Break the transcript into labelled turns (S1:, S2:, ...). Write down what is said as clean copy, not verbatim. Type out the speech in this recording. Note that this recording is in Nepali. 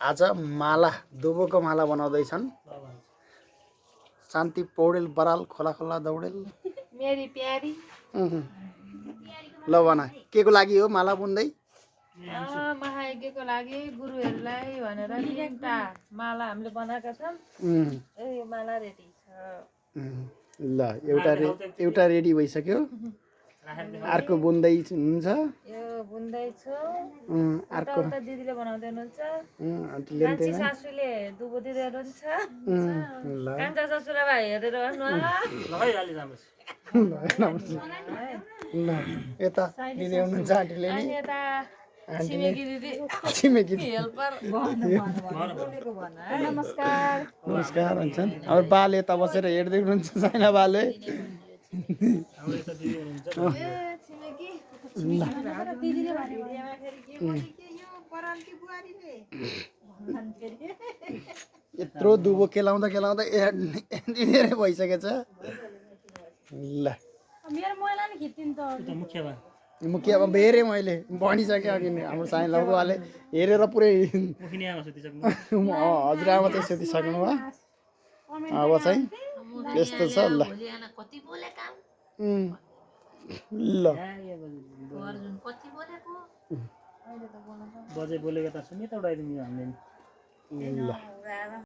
S1: आज माला दुबोको माला बनाउँदैछन् शान्ति पौडेल बराल खोला खोला दौडेल
S2: मेरी प्यारी
S1: ल भन के को लागि हो माला बुन्दै
S2: महायज्ञको लागि गुरुहरूलाई भनेर तीनटा माला हामीले बनाएका छौँ यो माला रेडी छ
S1: ल एउटा रेडी भइसक्यो अर्को बुन्दै हुनुहुन्छ
S2: यो बुन्दै छु
S1: अर्को
S2: उता दिदीले बनाउँदै हुनुहुन्छ
S1: आन्टीले
S2: कान्छी सासूले दुबो दिँदै हुनुहुन्छ कान्छा ससुरालाई हेरेर भन्नु
S1: ल यता दिदी हुनुहुन्छ आन्टीले नि
S2: यता छिमेकी दिदी
S1: छिमेकी
S2: हेल्पर नमस्कार
S1: नमस्कार भन्छन् अब बाले यता बसेर हेर्दै हुनुहुन्छ साइना बाले यत्रो दुबो केलाउँदा केलाउँदा धेरै भइसकेछ ल मुखियामा बेरे मैले भनिसकेँ अघि नै हाम्रो साइन लौवाले हेरेर पुरै हजुरआमा चाहिँ सुतिसक्नु भयो अब चाहिँ यस्तो छ ल ल
S3: बजे बोलेको त सुने त उडाइदिनु हामीले
S1: ल